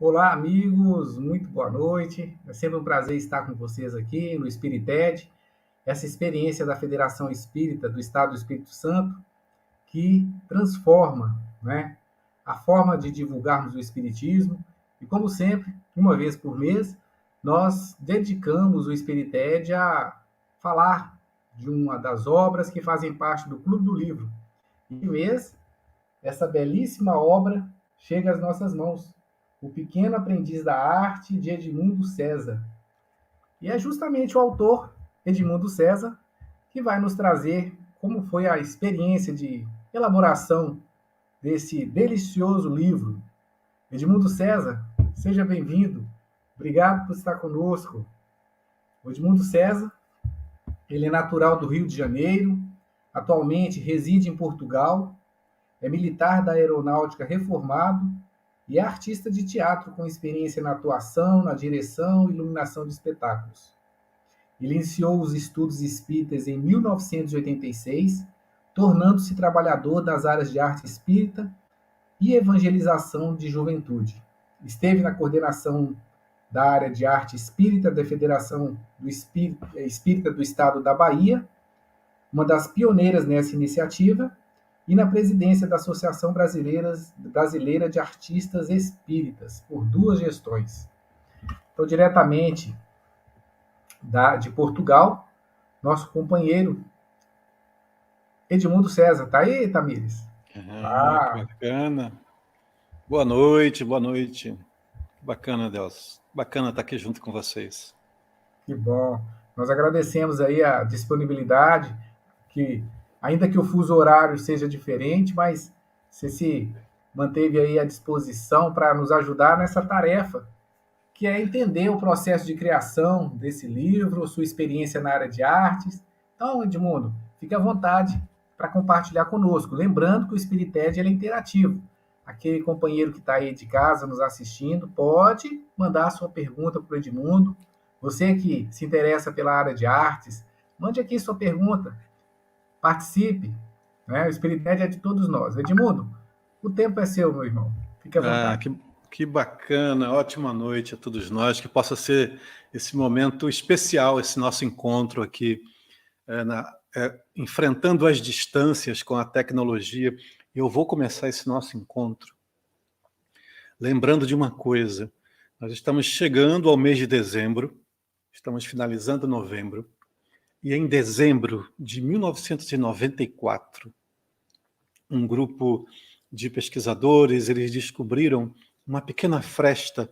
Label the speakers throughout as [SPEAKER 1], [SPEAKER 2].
[SPEAKER 1] Olá, amigos, muito boa noite. É sempre um prazer estar com vocês aqui no Espirited, essa experiência da Federação Espírita do Estado do Espírito Santo que transforma, né, a forma de divulgarmos o Espiritismo. E, como sempre, uma vez por mês, nós dedicamos o Espirited a falar de uma das obras que fazem parte do Clube do Livro. E mês, essa belíssima obra chega às nossas mãos. O Pequeno Aprendiz da Arte, de Edmundo César. E é justamente o autor, Edmundo César, que vai nos trazer como foi a experiência de elaboração desse delicioso livro. Edmundo César, seja bem-vindo. Obrigado por estar conosco. O Edmundo César, ele é natural do Rio de Janeiro, atualmente reside em Portugal, é militar da Aeronáutica reformado e é artista de teatro com experiência na atuação, na direção e iluminação de espetáculos. Ele iniciou os estudos espíritas em 1986, tornando-se trabalhador das áreas de arte espírita e evangelização de juventude. Esteve na coordenação da área de arte espírita da Federação do Espírita do Estado da Bahia, uma das pioneiras nessa iniciativa, e na presidência da Associação Brasileira de Artistas Espíritas, por 2 gestões. Então, diretamente de Portugal, nosso companheiro Edmundo César. Tá aí, Tamires?
[SPEAKER 2] Que bacana. Boa noite, boa noite. Bacana, Deus. Bacana estar aqui junto com vocês.
[SPEAKER 1] Que bom. Nós agradecemos aí a disponibilidade, que ainda que o fuso horário seja diferente, mas você se manteve aí à disposição para nos ajudar nessa tarefa, que é entender o processo de criação desse livro, sua experiência na área de artes. Então, Edmundo, fique à vontade para compartilhar conosco. Lembrando que o Spirited é interativo. Aquele companheiro que está aí de casa nos assistindo pode mandar a sua pergunta para o Edmundo. Você que se interessa pela área de artes, mande aqui sua pergunta. Participe. Né? O Spirited é de todos nós. Edmundo, o tempo é seu, meu irmão. Fique à vontade.
[SPEAKER 2] Que bacana, ótima noite a todos nós, que possa ser esse momento especial, esse nosso encontro aqui, enfrentando as distâncias com a tecnologia. Eu vou começar esse nosso encontro lembrando de uma coisa: nós estamos chegando ao mês de dezembro, estamos finalizando novembro, e em dezembro de 1994, um grupo de pesquisadores, eles descobriram uma pequena fresta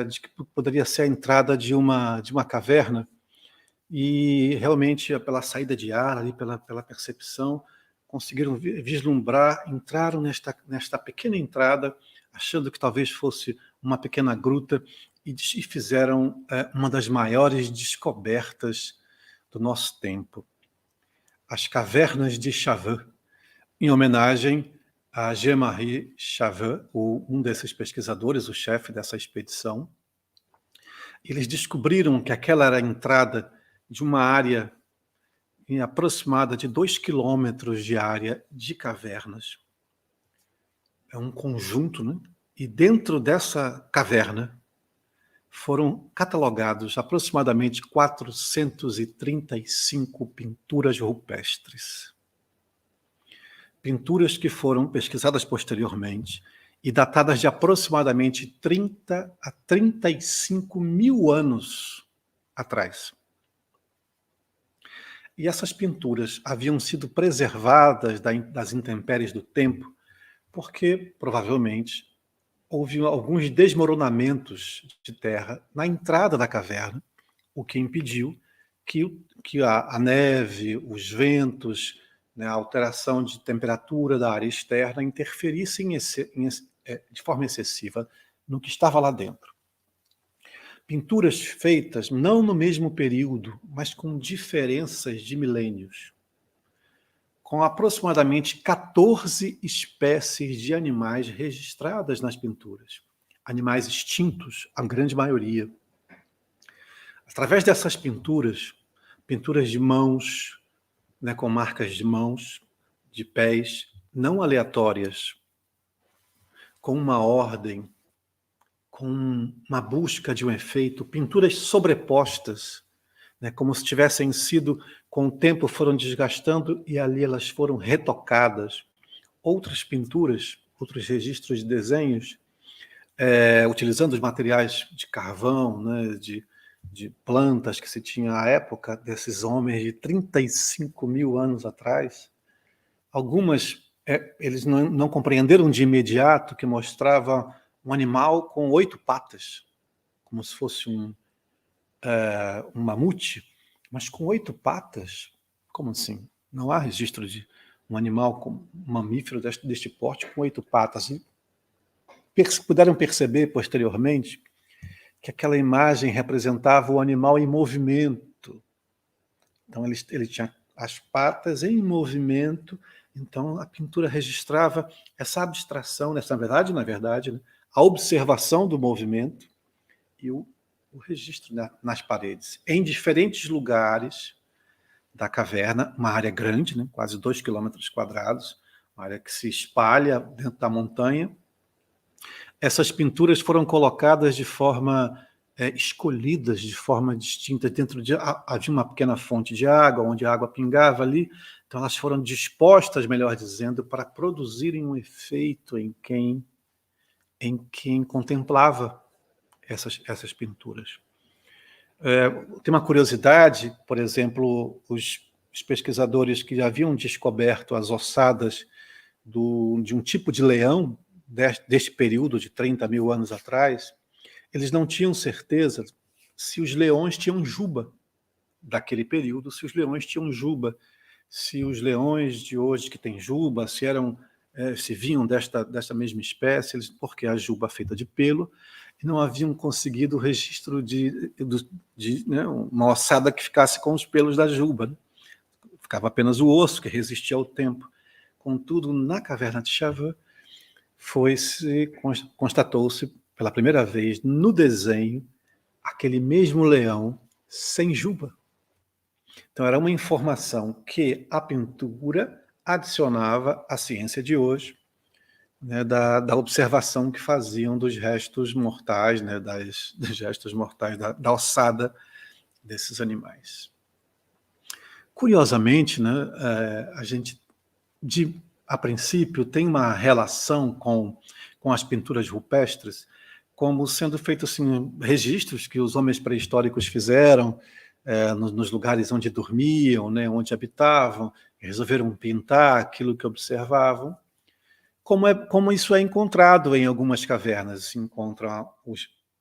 [SPEAKER 2] de que poderia ser a entrada de uma caverna, e realmente pela saída de ar, ali, pela percepção, conseguiram vislumbrar, entraram nesta pequena entrada, achando que talvez fosse uma pequena gruta, e fizeram uma das maiores descobertas do nosso tempo. As cavernas de Chave, em homenagem a Jean-Marie Chave, um desses pesquisadores, o chefe dessa expedição. Eles descobriram que aquela era a entrada de uma área em aproximada de 2 quilômetros de área de cavernas. É um conjunto, né? E dentro dessa caverna foram catalogados aproximadamente 435 pinturas rupestres. Pinturas que foram pesquisadas posteriormente e datadas de aproximadamente 30 a 35 mil anos atrás. E essas pinturas haviam sido preservadas das intempéries do tempo porque, provavelmente, houve alguns desmoronamentos de terra na entrada da caverna, o que impediu que a neve, os ventos, né, a alteração de temperatura da área externa interferissem de forma excessiva no que estava lá dentro. Pinturas feitas não no mesmo período, mas com diferenças de milênios, com aproximadamente 14 espécies de animais registradas nas pinturas. Animais extintos, a grande maioria. Através dessas pinturas de mãos, né, com marcas de mãos, de pés, não aleatórias, com uma ordem, com uma busca de um efeito, pinturas sobrepostas, né, como se tivessem sido, com o tempo foram desgastando e ali elas foram retocadas. Outras pinturas, outros registros de desenhos, utilizando os materiais de carvão, né, de plantas que se tinha à época, desses homens de 35 mil anos atrás. Algumas eles não compreenderam de imediato que mostrava um animal com 8 patas, como se fosse um mamute, mas com 8 patas. Como assim? Não há registro de um animal, um mamífero deste porte com 8 patas. E puderam perceber posteriormente que aquela imagem representava o animal em movimento. Então ele tinha as patas em movimento, então a pintura registrava essa abstração, na verdade, né, a observação do movimento e o registro nas paredes, em diferentes lugares da caverna, uma área grande, né, quase 2 quilômetros quadrados, uma área que se espalha dentro da montanha. Essas pinturas foram colocadas de forma escolhidas, de forma distinta. Havia uma pequena fonte de água, onde a água pingava ali, então elas foram dispostas, melhor dizendo, para produzirem um efeito em quem contemplava essas pinturas. Tem uma curiosidade, por exemplo, os pesquisadores que já haviam descoberto as ossadas de um tipo de leão deste período de 30 mil anos atrás, eles não tinham certeza se os leões tinham juba daquele período, se os leões tinham juba, se os leões de hoje que têm juba, se vinham desta mesma espécie, porque a juba é feita de pelo, e não haviam conseguido o registro de né, uma ossada que ficasse com os pelos da juba. Né? Ficava apenas o osso, que resistia ao tempo. Contudo, na caverna de Chávez, constatou-se pela primeira vez no desenho aquele mesmo leão sem juba. Então, era uma informação que a pintura adicionava à ciência de hoje, né, da observação que faziam dos restos mortais, né, dos restos mortais da ossada desses animais. Curiosamente, né, a gente, a princípio, tem uma relação com as pinturas rupestres, como sendo feitos assim, registros que os homens pré-históricos fizeram nos lugares onde dormiam, né, onde habitavam, resolveram pintar aquilo que observavam. Como isso é encontrado em algumas cavernas, se encontram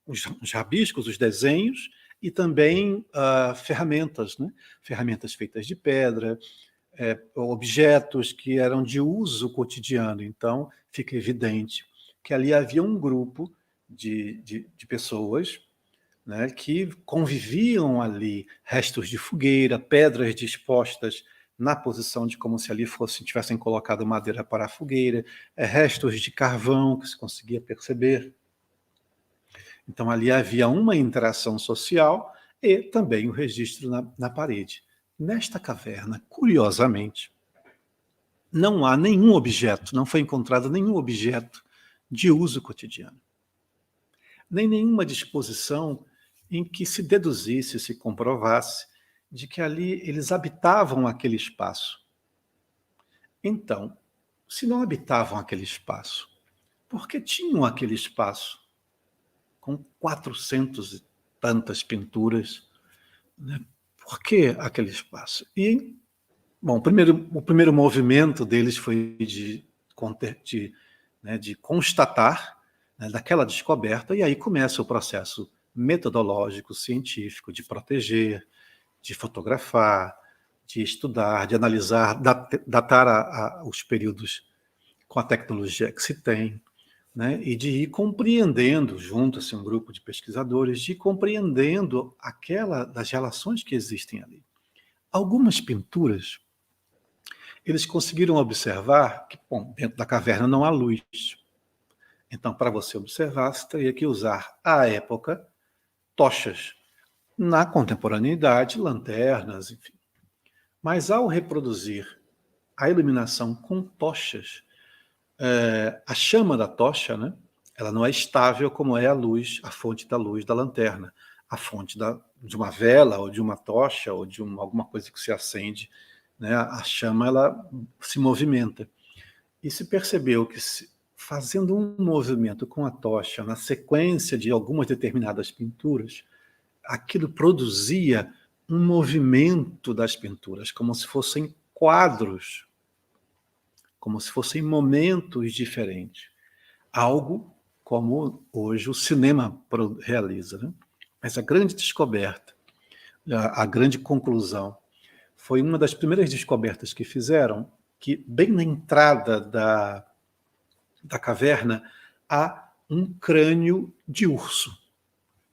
[SPEAKER 2] os rabiscos, os desenhos, e também ferramentas, né? Ferramentas feitas de pedra, objetos que eram de uso cotidiano. Então, fica evidente que ali havia um grupo de pessoas, né, que conviviam ali, restos de fogueira, pedras dispostas na posição de como se ali tivessem colocado madeira para a fogueira, restos de carvão que se conseguia perceber. Então ali havia uma interação social e também o registro na parede. Nesta caverna, curiosamente, não há nenhum objeto, não foi encontrado nenhum objeto de uso cotidiano. Nem nenhuma disposição em que se deduzisse, se comprovasse, de que ali eles habitavam aquele espaço. Então, se não habitavam aquele espaço, por que tinham aquele espaço com 400 e tantas pinturas? Né? Por que aquele espaço? E, bom, o primeiro movimento deles foi de constatar, né, daquela descoberta, e aí começa o processo metodológico, científico, de proteger, de fotografar, de estudar, de analisar, datar os períodos com a tecnologia que se tem, né, e de ir compreendendo, junto a um grupo de pesquisadores, de ir compreendendo das relações que existem ali. Algumas pinturas, eles conseguiram observar que, bom, dentro da caverna não há luz. Então, para você observar, você teria que usar, à época, tochas. Na contemporaneidade, lanternas, enfim. Mas ao reproduzir a iluminação com tochas, a chama da tocha, né, Ela não é estável como é a luz, a fonte da luz da lanterna, a fonte de uma vela, ou de uma tocha, ou de alguma coisa que se acende, né? A chama, ela se movimenta. E se percebeu que, fazendo um movimento com a tocha, na sequência de algumas determinadas pinturas, aquilo produzia um movimento das pinturas, como se fossem quadros, como se fossem momentos diferentes. Algo como hoje o cinema realiza, né? Mas a grande descoberta, a grande conclusão, foi uma das primeiras descobertas que fizeram, que bem na entrada da caverna há um crânio de urso.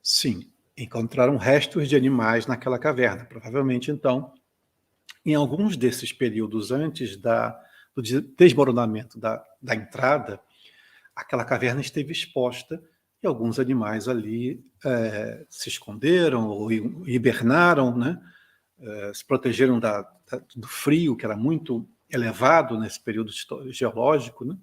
[SPEAKER 2] Sim, encontraram restos de animais naquela caverna. Provavelmente, então, em alguns desses períodos antes do desmoronamento da entrada, aquela caverna esteve exposta e alguns animais ali se esconderam ou hibernaram, né? Se protegeram do frio, que era muito elevado nesse período geológico, né?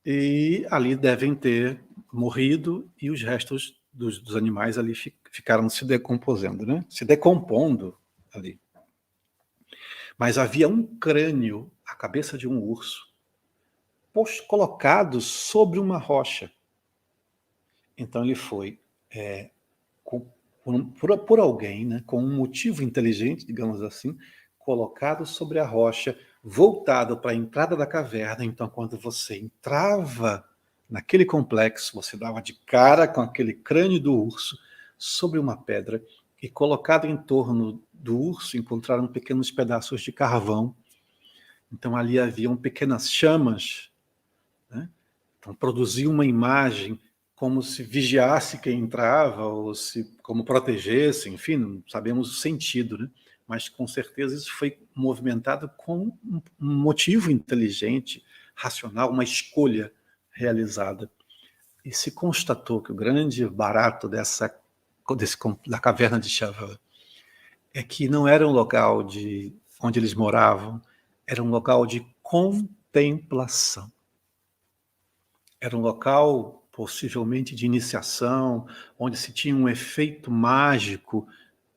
[SPEAKER 2] E ali devem ter morrido e os restos dos animais ali ficaram se decomposendo, né? Se decompondo ali. Mas havia um crânio, a cabeça de um urso, colocado sobre uma rocha. Então ele foi, por alguém, né, com um motivo inteligente, digamos assim, colocado sobre a rocha, voltado para a entrada da caverna. Então, quando você entrava naquele complexo, você dava de cara com aquele crânio do urso sobre uma pedra, e colocado em torno do urso encontraram pequenos pedaços de carvão. Então ali haviam pequenas chamas, né? Então produzia uma imagem como se vigiasse quem entrava, ou como protegesse, enfim, não sabemos o sentido, né? Mas com certeza isso foi movimentado com um motivo inteligente, racional, uma escolha realizada. E se constatou que o grande barato da caverna de Chava é que não era um local onde eles moravam, era um local de contemplação. Era um local, possivelmente, de iniciação, onde se tinha um efeito mágico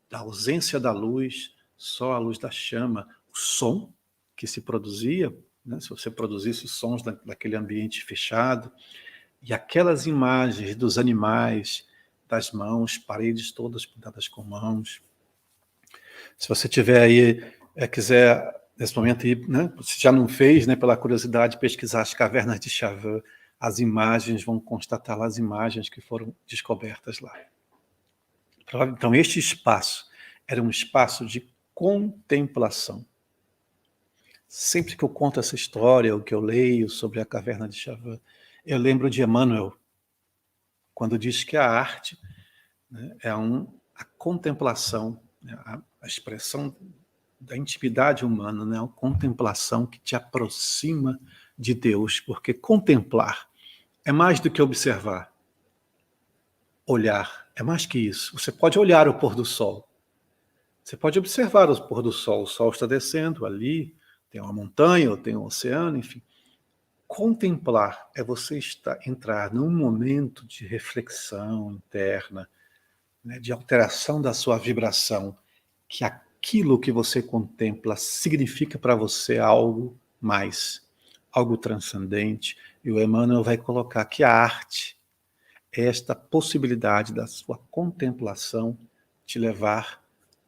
[SPEAKER 2] da ausência da luz, só a luz da chama, o som que se produzia, né? Se você produzisse os sons daquele ambiente fechado, e aquelas imagens dos animais, das mãos, paredes todas pintadas com mãos. Se você tiver aí, quiser, nesse momento, ir, né, se já não fez, né, pela curiosidade, pesquisar as cavernas de Chava, as imagens vão constatar lá as imagens que foram descobertas lá. Então, este espaço era um espaço de contemplação. Sempre que eu conto essa história, ou que eu leio sobre a caverna de Chava, eu lembro de Emmanuel, quando diz que a arte, né, é a contemplação, né, a expressão da intimidade humana, né, a contemplação que te aproxima de Deus, porque contemplar é mais do que observar. Olhar é mais que isso. Você pode olhar o pôr do sol. Você pode observar o pôr do sol. O sol está descendo ali, tem uma montanha, ou tem um oceano, enfim. Contemplar é você entrar num momento de reflexão interna, né, de alteração da sua vibração, que aquilo que você contempla significa para você algo mais, algo transcendente. E o Emmanuel vai colocar que a arte é esta possibilidade da sua contemplação te levar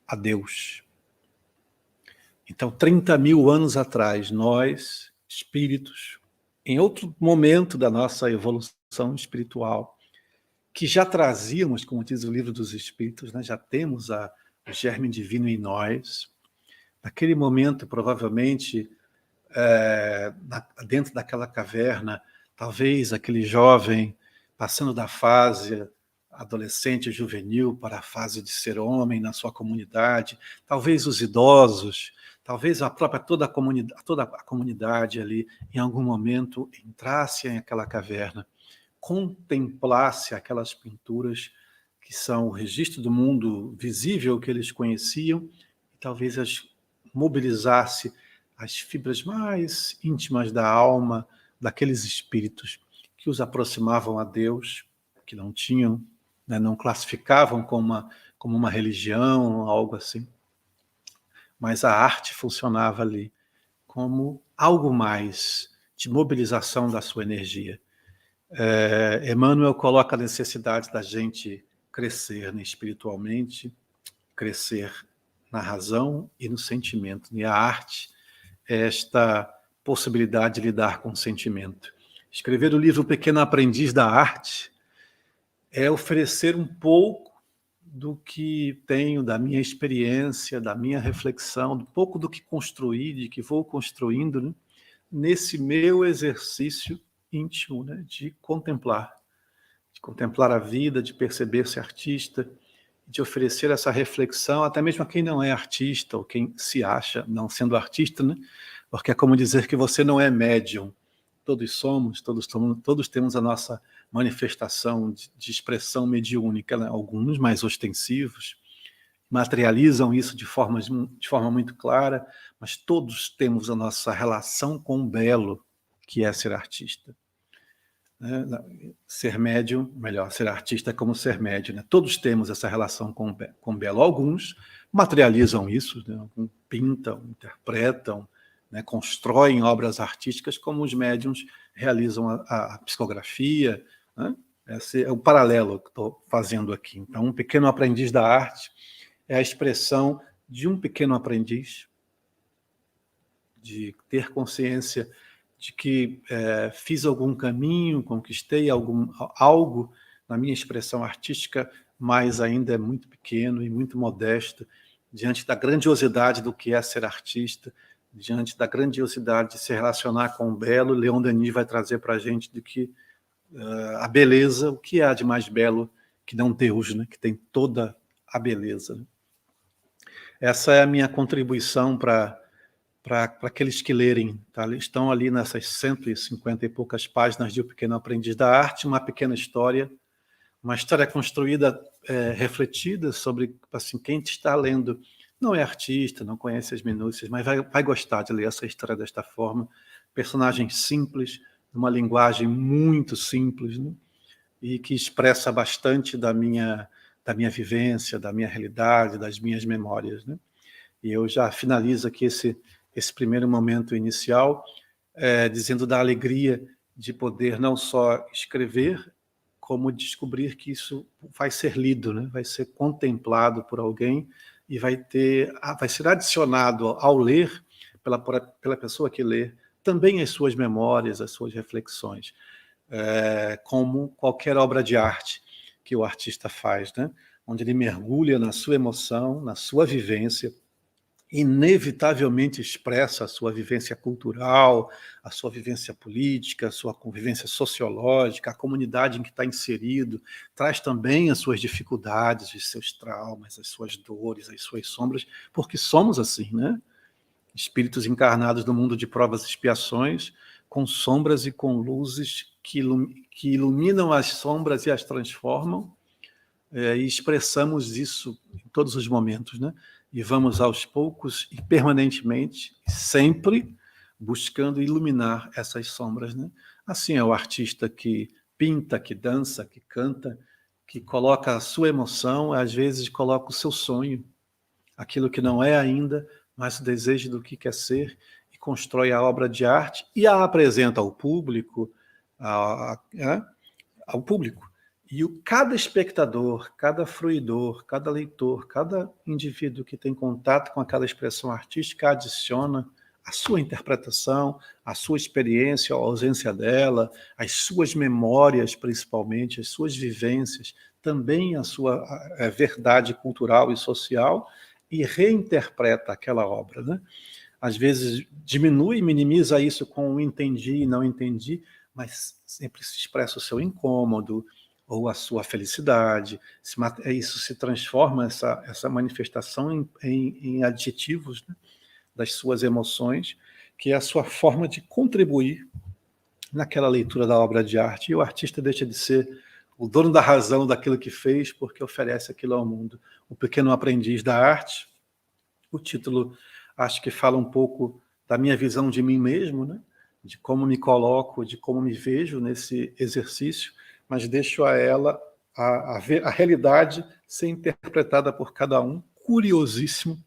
[SPEAKER 2] a Deus. Então, 30 mil anos atrás, nós, espíritos, em outro momento da nossa evolução espiritual, que já trazíamos, como diz o Livro dos Espíritos, né, já temos o germe divino em nós. Naquele momento, provavelmente, dentro daquela caverna, talvez aquele jovem passando da fase adolescente, juvenil, para a fase de ser homem na sua comunidade, talvez os idosos, talvez toda a comunidade ali, em algum momento, entrasse naquela caverna, contemplasse aquelas pinturas que são o registro do mundo visível que eles conheciam, e talvez as mobilizasse as fibras mais íntimas da alma daqueles espíritos que os aproximavam a Deus, que não tinham, né, não classificavam como uma religião, algo assim. Mas a arte funcionava ali como algo mais de mobilização da sua energia. Emmanuel coloca a necessidade da gente crescer, né, espiritualmente, crescer na razão e no sentimento. E a arte é esta possibilidade de lidar com o sentimento. Escrever o livro Pequeno Aprendiz da Arte é oferecer um pouco do que tenho, da minha experiência, da minha reflexão, um pouco do que construí, de que vou construindo, né, nesse meu exercício íntimo, né, de contemplar a vida, de perceber-se artista, de oferecer essa reflexão até mesmo a quem não é artista ou quem se acha não sendo artista, né? Porque é como dizer que você não é médium. Todos somos, todos temos a nossa manifestação de expressão mediúnica, né? Alguns mais ostensivos materializam isso de forma muito clara, mas todos temos a nossa relação com o belo, que é ser artista. Ser médium, melhor, ser artista é como ser médium, né? Todos temos essa relação com o belo. Alguns materializam isso, né? Alguns pintam, interpretam, né? Constroem obras artísticas, como os médiums realizam a psicografia, né? Esse é o paralelo que estou fazendo aqui. Então, um pequeno aprendiz da arte é a expressão de um pequeno aprendiz, de ter consciência de que fiz algum caminho, conquistei algo na minha expressão artística, mas ainda é muito pequeno e muito modesto, diante da grandiosidade do que é ser artista, diante da grandiosidade de se relacionar com o belo. Leon Denis vai trazer para a gente de que a beleza, o que há de mais belo que não Deus, né? Que tem toda a beleza. Né? Essa é a minha contribuição para aqueles que lerem, tá? Estão ali nessas 150 e poucas páginas de O Pequeno Aprendiz da Arte, uma pequena história, uma história construída, refletida sobre, assim, quem está lendo não é artista, não conhece as minúcias, mas vai gostar de ler essa história desta forma. Personagens simples, uma linguagem muito simples, né? E que expressa bastante da minha vivência, da minha realidade, das minhas memórias, né? E eu já finalizo aqui esse primeiro momento inicial, dizendo da alegria de poder não só escrever, como descobrir que isso vai ser lido, né? Vai ser contemplado por alguém e vai ser adicionado ao ler, pela pessoa que lê, também as suas memórias, as suas reflexões, como qualquer obra de arte que o artista faz, né? Onde ele mergulha na sua emoção, na sua vivência, inevitavelmente expressa a sua vivência cultural, a sua vivência política, a sua convivência sociológica, a comunidade em que está inserido, traz também as suas dificuldades, os seus traumas, as suas dores, as suas sombras, porque somos assim, né? Espíritos encarnados no mundo de provas e expiações, com sombras e com luzes que iluminam as sombras e as transformam, e expressamos isso em todos os momentos, né? E vamos aos poucos e permanentemente, sempre buscando iluminar essas sombras, né? Assim é o artista que pinta, que dança, que canta, que coloca a sua emoção, às vezes coloca o seu sonho, aquilo que não é ainda, mas o desejo do que quer ser, e constrói a obra de arte e a apresenta ao público, ao público. E cada espectador, cada fruidor, cada leitor, cada indivíduo que tem contato com aquela expressão artística adiciona a sua interpretação, a sua experiência, a ausência dela, as suas memórias, principalmente, as suas vivências, também a sua verdade cultural e social, e reinterpreta aquela obra, né? Às vezes diminui, minimiza isso com entendi e não entendi, mas sempre se expressa o seu incômodo, ou a sua felicidade, isso se transforma, essa manifestação em adjetivos, né, das suas emoções, que é a sua forma de contribuir naquela leitura da obra de arte, e o artista deixa de ser o dono da razão daquilo que fez, porque oferece aquilo ao mundo. O Pequeno Aprendiz da Arte, o título acho que fala um pouco da minha visão de mim mesmo, né? de como me coloco, de como me vejo nesse exercício, mas deixo a ela a realidade ser interpretada por cada um, curiosíssimo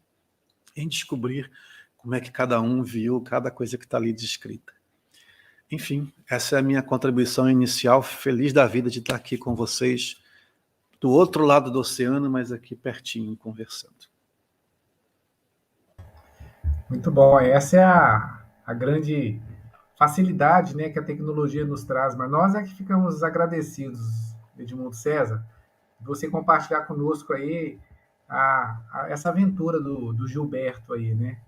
[SPEAKER 2] em descobrir como é que cada um viu cada coisa que está ali descrita. Enfim, essa é a minha contribuição inicial, feliz da vida de estar aqui com vocês, do outro lado do oceano, mas aqui pertinho, conversando.
[SPEAKER 1] Muito bom. Essa é a grande facilidade, né, que a tecnologia nos traz, mas nós é que ficamos agradecidos, Edmundo César, de você compartilhar conosco aí essa aventura do Gilberto aí, né?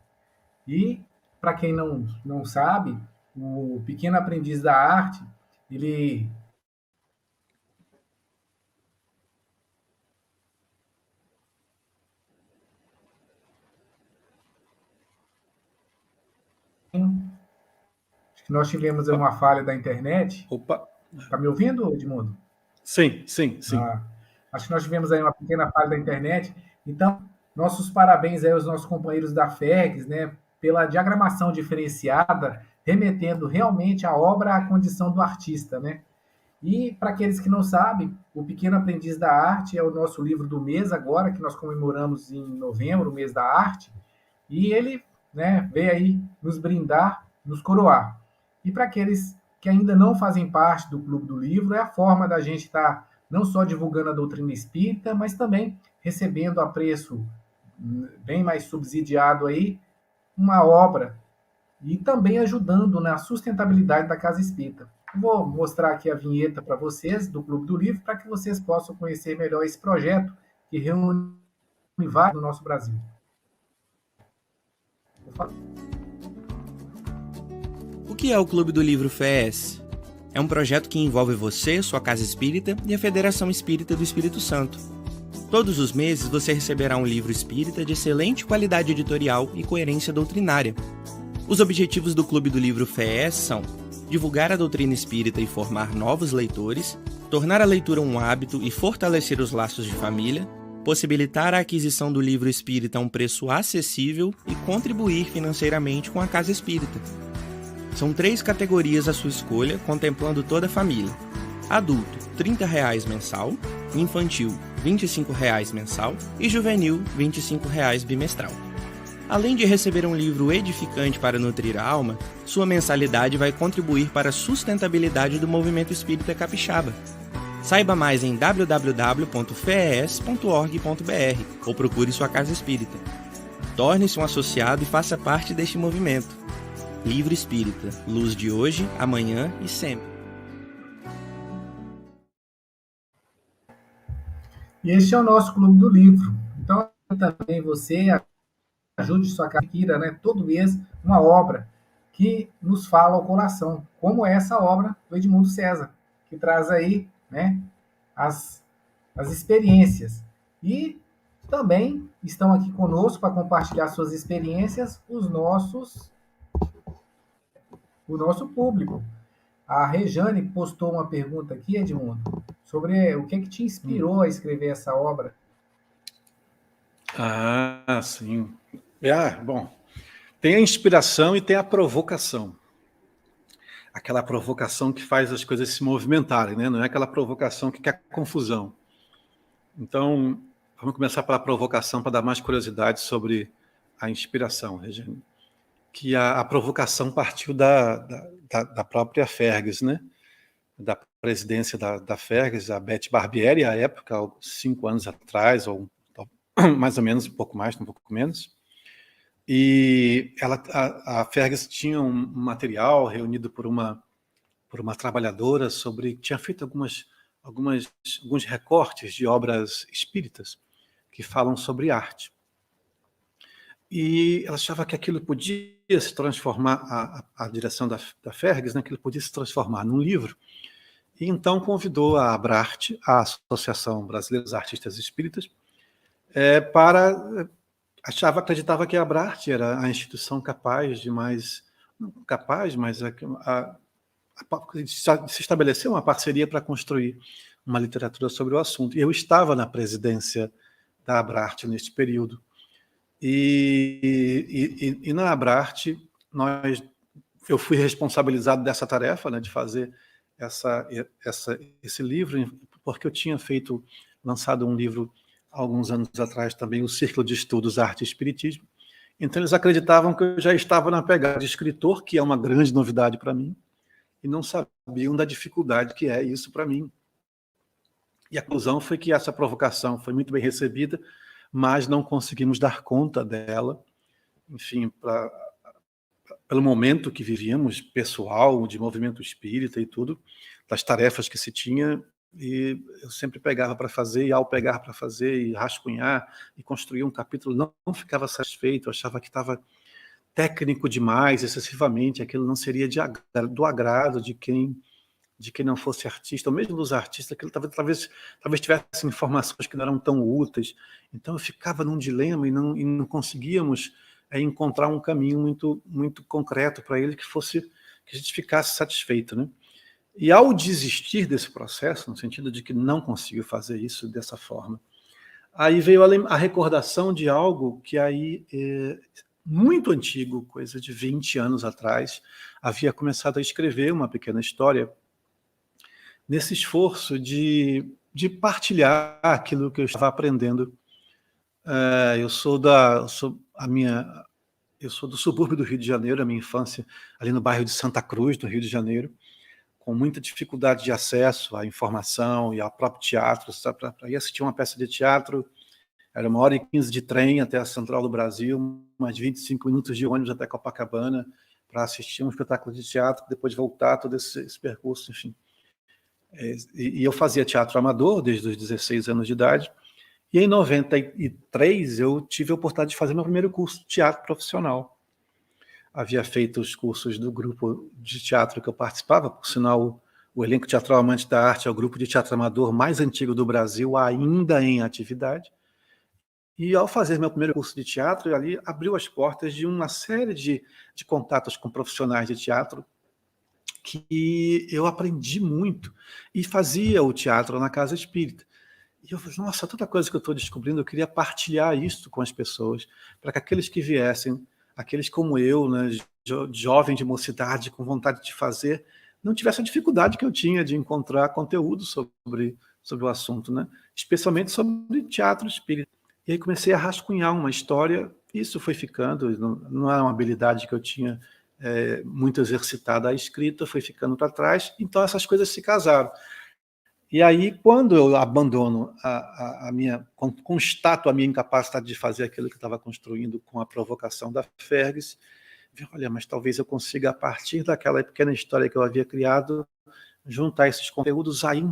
[SPEAKER 1] E, para quem não sabe, o Pequeno Aprendiz da Arte, ele acho que nós tivemos
[SPEAKER 2] Opa.
[SPEAKER 1] uma falha da internet.
[SPEAKER 2] Opa.
[SPEAKER 1] Tá me ouvindo, Edmundo?
[SPEAKER 2] Sim.
[SPEAKER 1] Acho que nós tivemos aí uma pequena falha da internet. Então, nossos parabéns aí aos nossos companheiros da FERGS, né, pela diagramação diferenciada, remetendo realmente a obra à condição do artista, né? E, para aqueles que não sabem, O Pequeno Aprendiz da Arte é o nosso livro do mês agora, que nós comemoramos em novembro, o mês da arte, e ele, né, veio aí nos brindar, nos coroar. E para aqueles que ainda não fazem parte do Clube do Livro, é a forma da gente estar não só divulgando a doutrina espírita, mas também recebendo a preço bem mais subsidiado aí uma obra e também ajudando na sustentabilidade da Casa Espírita. Vou mostrar aqui a vinheta para vocês do Clube do Livro para que vocês possam conhecer melhor esse projeto que reúne vários no nosso Brasil.
[SPEAKER 3] O que é o Clube do Livro FES? É um projeto que envolve você, sua casa espírita e a Federação Espírita do Espírito Santo. Todos os meses você receberá um livro espírita de excelente qualidade editorial e coerência doutrinária. Os objetivos do Clube do Livro FES são divulgar a doutrina espírita e formar novos leitores, tornar a leitura um hábito e fortalecer os laços de família, possibilitar a aquisição do livro espírita a um preço acessível e contribuir financeiramente com a casa espírita. São 3 categorias à sua escolha, contemplando toda a família. Adulto, R$ 30,00 mensal, infantil, R$ 25,00 mensal e juvenil, R$ 25,00 bimestral. Além de receber um livro edificante para nutrir a alma, sua mensalidade vai contribuir para a sustentabilidade do movimento espírita capixaba. Saiba mais em www.fees.org.br ou procure sua casa espírita. Torne-se um associado e faça parte deste movimento. Livro Espírita, luz de hoje, amanhã e sempre.
[SPEAKER 1] E este é o nosso Clube do Livro. Então, também você ajude sua carreira, né, todo mês, uma obra que nos fala ao coração, como essa obra do Edmundo César, que traz aí, né, as experiências. E também estão aqui conosco para compartilhar suas experiências o nosso público. A Rejane postou uma pergunta aqui, Edmundo, sobre o que te inspirou a escrever essa obra.
[SPEAKER 2] Sim. Bom, tem a inspiração e tem a provocação. Aquela provocação que faz as coisas se movimentarem, né? Não é aquela provocação que quer confusão. Então, vamos começar pela provocação para dar mais curiosidade sobre a inspiração, Regina. Que a provocação partiu da própria FERGS, né? Da presidência da FERGS, a Beth Barbieri, à época, 5 anos atrás, ou mais ou menos, um pouco mais, um pouco menos. E a FERGS tinha um material reunido por uma trabalhadora tinha feito alguns recortes de obras espíritas que falam sobre arte. E ela achava que aquilo podia se transformar, a direção da FERGS, né, que ele podia se transformar num livro. E então convidou a Abrarte, a Associação Brasileira dos Artistas Espíritas, acreditava que a Abrarte era a instituição capaz de se estabelecer uma parceria para construir uma literatura sobre o assunto. E eu estava na presidência da Abrarte neste período. E na Abrarte nós eu fui responsabilizado dessa tarefa, né, de fazer esse livro, porque eu tinha lançado um livro há alguns anos atrás também, o Círculo de Estudos Arte e Espiritismo. Então eles acreditavam que eu já estava na pegada de escritor, que é uma grande novidade para mim, e não sabiam da dificuldade que é isso para mim. E a conclusão foi que essa provocação foi muito bem recebida, mas não conseguimos dar conta dela, enfim, pelo momento que vivíamos, pessoal, de movimento espírita e tudo, das tarefas que se tinha, e eu sempre pegava para fazer, e ao pegar para fazer, e rascunhar, e construir um capítulo, não ficava satisfeito, achava que estava técnico demais, excessivamente, aquilo não seria do agrado de quem não fosse artista, ou mesmo dos artistas, aquilo talvez tivesse informações que não eram tão úteis. Então eu ficava num dilema e não conseguíamos encontrar um caminho muito, muito concreto para ele que a gente ficasse satisfeito, né? E ao desistir desse processo, no sentido de que não conseguiu fazer isso dessa forma, aí veio a recordação de algo que aí, muito antigo, coisa de 20 anos atrás, havia começado a escrever uma pequena história nesse esforço de partilhar aquilo que eu estava aprendendo. Eu sou do subúrbio do Rio de Janeiro, a minha infância ali no bairro de Santa Cruz, no Rio de Janeiro, com muita dificuldade de acesso à informação e ao próprio teatro. Para ir assistir uma peça de teatro, era 1h15 de trem até a Central do Brasil, mais 25 minutos de ônibus até Copacabana, para assistir um espetáculo de teatro, depois voltar, todo esse percurso, enfim. E eu fazia teatro amador desde os 16 anos de idade, e em 93 eu tive a oportunidade de fazer meu primeiro curso de teatro profissional. Havia feito os cursos do grupo de teatro que eu participava, por sinal, o Elenco Teatral Amante da Arte é o grupo de teatro amador mais antigo do Brasil, ainda em atividade. E ao fazer meu primeiro curso de teatro, ali abriu as portas de uma série de contatos com profissionais de teatro, que eu aprendi muito, e fazia o teatro na Casa Espírita. E eu falei, nossa, tanta coisa que eu estou descobrindo, eu queria partilhar isso com as pessoas, para que aqueles que viessem, aqueles como eu, né, jovem de mocidade, com vontade de fazer, não tivessem a dificuldade que eu tinha de encontrar conteúdo sobre o assunto, né? Especialmente sobre teatro espírita. E aí comecei a rascunhar uma história, isso foi ficando, não era uma habilidade que eu tinha muito exercitada a escrita, foi ficando para trás, então essas coisas se casaram. E aí, quando eu abandono constato a minha incapacidade de fazer aquilo que eu estava construindo com a provocação da Fergus, olha, mas talvez eu consiga, a partir daquela pequena história que eu havia criado, juntar esses conteúdos. Aí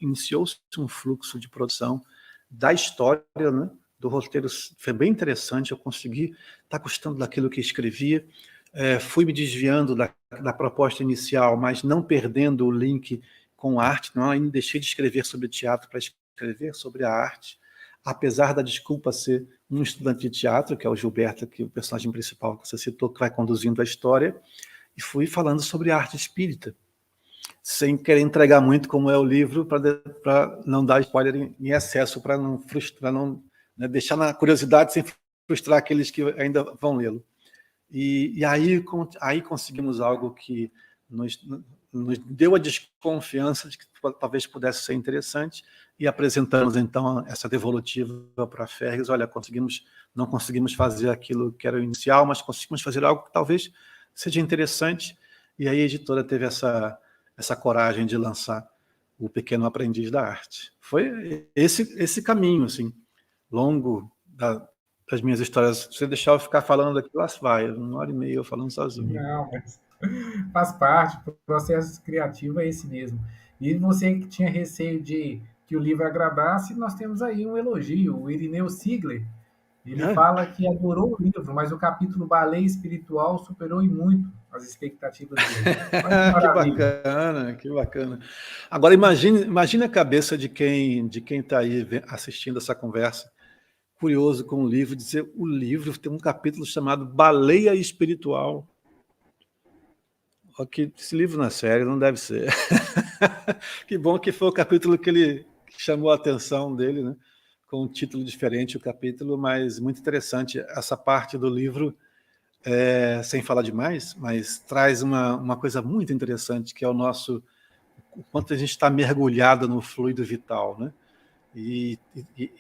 [SPEAKER 2] iniciou-se um fluxo de produção da história, né, do roteiro. Foi bem interessante, eu consegui estar gostando daquilo que escrevia, fui me desviando da proposta inicial, mas não perdendo o link com a arte. Não, ainda deixei de escrever sobre teatro para escrever sobre a arte, apesar da desculpa ser um estudante de teatro, que é o Gilberto, que é o personagem principal que você citou, que vai conduzindo a história, e fui falando sobre a arte espírita, sem querer entregar muito como é o livro, para não dar spoiler em excesso, para não frustrar, né, deixar na curiosidade sem frustrar aqueles que ainda vão lê-lo. E aí conseguimos algo que nos deu a desconfiança de que talvez pudesse ser interessante, e apresentamos então essa devolutiva para a Fergus. Olha, não conseguimos fazer aquilo que era o inicial, mas conseguimos fazer algo que talvez seja interessante, e aí a editora teve essa coragem de lançar O Pequeno Aprendiz da Arte. Foi esse caminho, assim, longo das minhas histórias. Se você deixar eu ficar falando aqui, lá vai, 1h30 eu falando sozinho.
[SPEAKER 1] Não, mas faz parte, o processo criativo é esse mesmo. E você que tinha receio de que o livro agradasse, nós temos aí um elogio. O Irineu Sigler, ele fala que adorou o livro, mas o capítulo Baleia Espiritual superou em muito as expectativas dele.
[SPEAKER 2] Que bacana. Agora imagine a cabeça de quem está aí assistindo essa conversa, curioso com o livro, dizer, o livro tem um capítulo chamado Baleia Espiritual. Ok, esse livro na série não deve ser. Que bom que foi o capítulo que chamou a atenção dele, né? Com um título diferente o capítulo, mas muito interessante essa parte do livro, sem falar demais, mas traz uma coisa muito interessante, que é o quanto a gente está mergulhado no fluido vital, né? E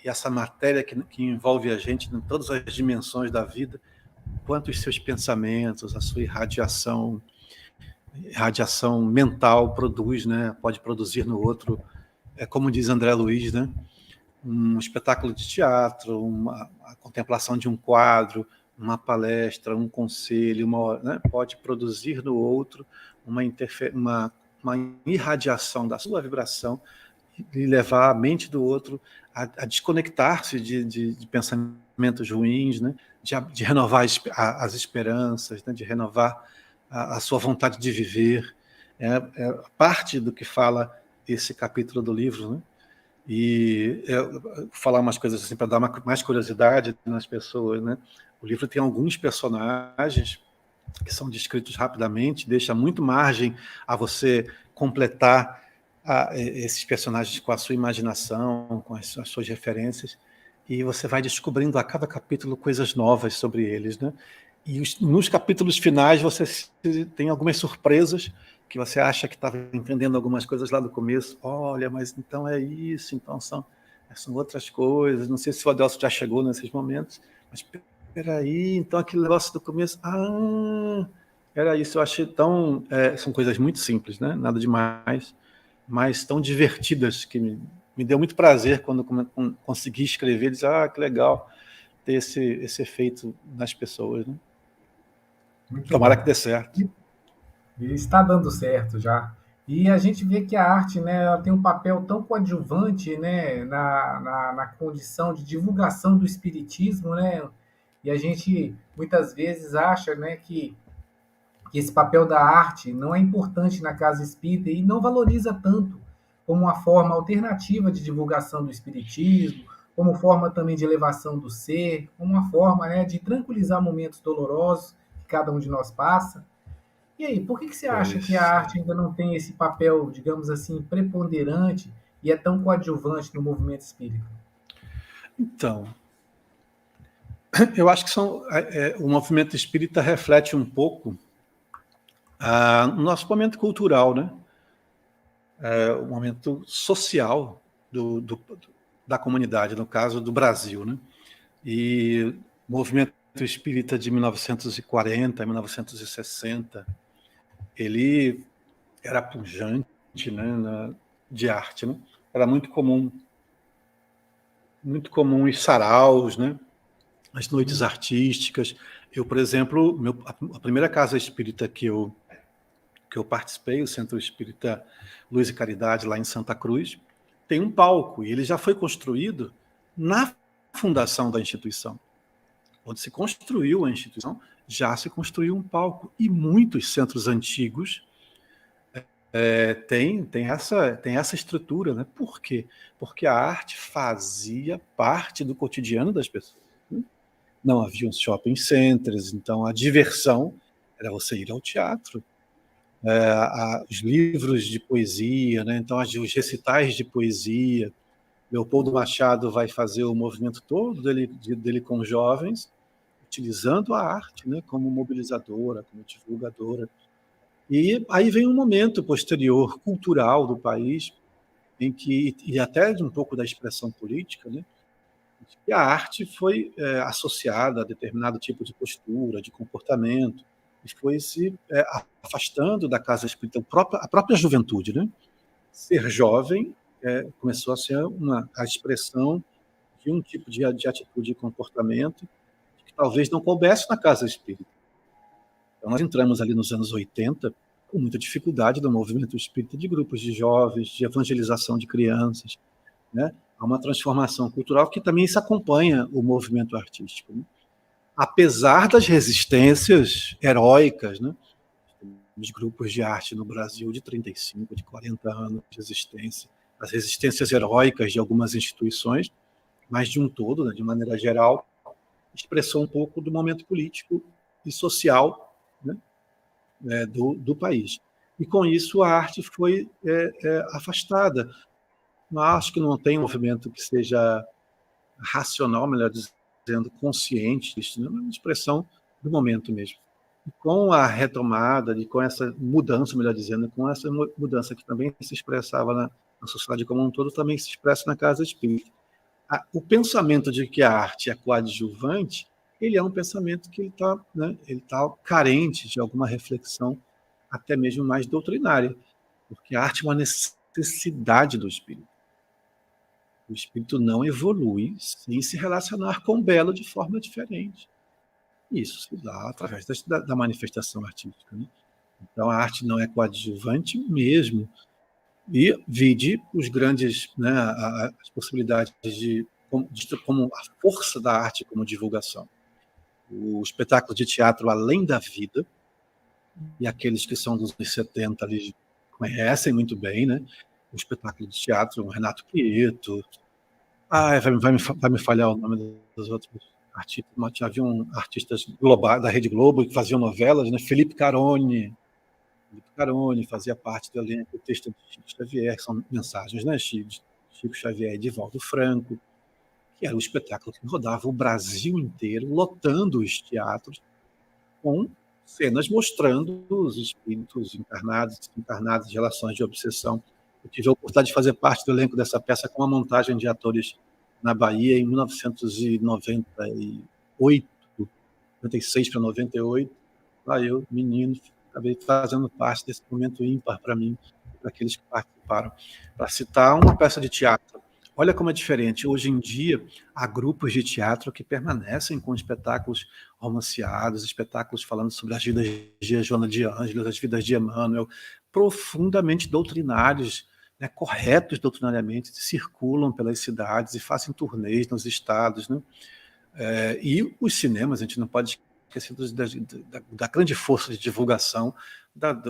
[SPEAKER 2] essa matéria que envolve a gente em todas as dimensões da vida, quanto os seus pensamentos, a sua irradiação mental produz, né? Pode produzir no outro, como diz André Luiz, né? Um espetáculo de teatro, a contemplação de um quadro, uma palestra, um conselho, né? Pode produzir no outro uma irradiação da sua vibração e levar a mente do outro a desconectar-se de pensamentos ruins, né? De renovar as esperanças, né? De renovar a sua vontade de viver. É parte do que fala esse capítulo do livro, né? E falar umas coisas assim para dar mais curiosidade nas pessoas, né? O livro tem alguns personagens que são descritos rapidamente, deixa muito margem a você completar esses personagens com a sua imaginação, com as suas referências, e você vai descobrindo a cada capítulo coisas novas sobre eles, né? E nos capítulos finais você tem algumas surpresas que você acha que estava entendendo algumas coisas lá do começo. Olha, mas então é isso, então são outras coisas. Não sei se o Adelso já chegou nesses momentos, mas peraí, então aquele negócio do começo, era isso. Eu achei tão... são coisas muito simples, né? Nada demais, mas tão divertidas, que me deu muito prazer quando consegui escrever. Dizer, que legal ter esse efeito nas pessoas, né?
[SPEAKER 1] Muito
[SPEAKER 2] Tomara
[SPEAKER 1] bom.
[SPEAKER 2] que dê certo.
[SPEAKER 1] E está dando certo já. E a gente vê que a arte, né, ela tem um papel tão coadjuvante, né, na condição de divulgação do espiritismo, né? E a gente muitas vezes acha, né, que esse papel da arte não é importante na casa espírita e não valoriza tanto como uma forma alternativa de divulgação do espiritismo, como forma também de elevação do ser, como uma forma, né, de tranquilizar momentos dolorosos que cada um de nós passa. E aí, por que você acha que a arte ainda não tem esse papel, digamos assim, preponderante e é tão coadjuvante no movimento espírita?
[SPEAKER 2] Então, eu acho que o movimento espírita reflete um pouco o nosso momento cultural, né? O momento social da comunidade, no caso do Brasil, né? E o movimento espírita de 1940, 1960, ele era pujante, né, de arte, né? Era muito comum os saraus, né? As noites artísticas. Eu, por exemplo, a primeira casa espírita que eu participei, o Centro Espírita Luz e Caridade, lá em Santa Cruz, tem um palco, e ele já foi construído na fundação da instituição. Onde se construiu a instituição, já se construiu um palco. E muitos centros antigos têm essa estrutura, né? Por quê? Porque a arte fazia parte do cotidiano das pessoas. Não havia shopping centers, então a diversão era você ir ao teatro. Os livros de poesia, né? Então os recitais de poesia. Leopoldo Machado vai fazer o movimento todo dele com jovens, utilizando a arte, né, como mobilizadora, como divulgadora. E aí vem um momento posterior, cultural do país, em que, e até um pouco da expressão política, né, que a arte foi associada a determinado tipo de postura, de comportamento, e foi se afastando da casa espírita, a própria juventude, né? Ser jovem começou a ser a expressão de um tipo de atitude e comportamento que talvez não coubesse na casa espírita. Então, nós entramos ali nos anos 80 com muita dificuldade do movimento espírita, de grupos de jovens, de evangelização de crianças, né? Há uma transformação cultural que também se acompanha o movimento artístico, né? Apesar das resistências heróicas, né? Os grupos de arte no Brasil de 35, de 40 anos de existência, as resistências heróicas de algumas instituições, mas de um todo, né, de maneira geral, expressou um pouco do momento político e social, né, do país. E com isso a arte foi afastada. Acho que não tem um movimento que seja racional, melhor dizendo, consciente, né, uma expressão do momento mesmo. E com a retomada, com essa mudança, melhor dizendo, com essa mudança que também se expressava na sociedade como um todo, também se expressa na casa espírita. O pensamento de que a arte é coadjuvante, ele é um pensamento que ele tá carente de alguma reflexão, até mesmo mais doutrinária, porque a arte é uma necessidade do espírito. O espírito não evolui sem se relacionar com o belo de forma diferente. Isso se dá através da manifestação artística, né? Então, a arte não é coadjuvante mesmo. E vide os grandes, né, as possibilidades como a força da arte como divulgação. O espetáculo de teatro Além da Vida, e aqueles que são dos anos 70 ali conhecem muito bem, né? O espetáculo de teatro, o Renato Prieto. Vai me falhar o nome dos outros artistas. Havia artistas globais da Rede Globo que faziam novelas, né? Felipe Caroni fazia parte do elenco, o texto de Chico Xavier, que são mensagens, né? Chico Xavier e Divaldo Franco, que era um espetáculo que rodava o Brasil inteiro, lotando os teatros, com cenas mostrando os espíritos encarnados, desencarnados, relações de obsessão. Eu tive a oportunidade de fazer parte do elenco dessa peça com uma montagem de atores na Bahia em 1998, 96 para 98. Lá eu, menino, acabei fazendo parte desse momento ímpar para mim, para aqueles que participaram. Para citar uma peça de teatro, olha como é diferente. Hoje em dia, há grupos de teatro que permanecem com espetáculos romanceados, espetáculos falando sobre as vidas de Joana de Ângeles, as vidas de Emmanuel, profundamente doutrinários, né, corretos doutrinariamente, circulam pelas cidades e fazem turnês nos estados, né? E os cinemas, a gente não pode esquecer da grande força de divulgação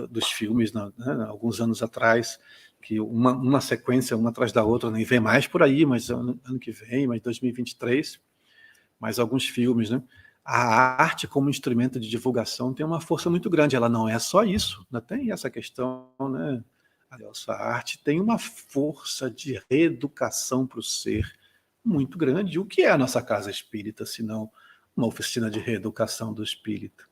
[SPEAKER 2] dos filmes, né, alguns anos atrás, que uma sequência, uma atrás da outra, nem vem mais por aí, mas ano que vem, mas 2023, mais alguns filmes, né? A arte como instrumento de divulgação tem uma força muito grande, ela não é só isso, ainda tem essa questão, né? A arte tem uma força de reeducação para o ser muito grande. O que é a nossa casa espírita, se não uma oficina de reeducação do espírito?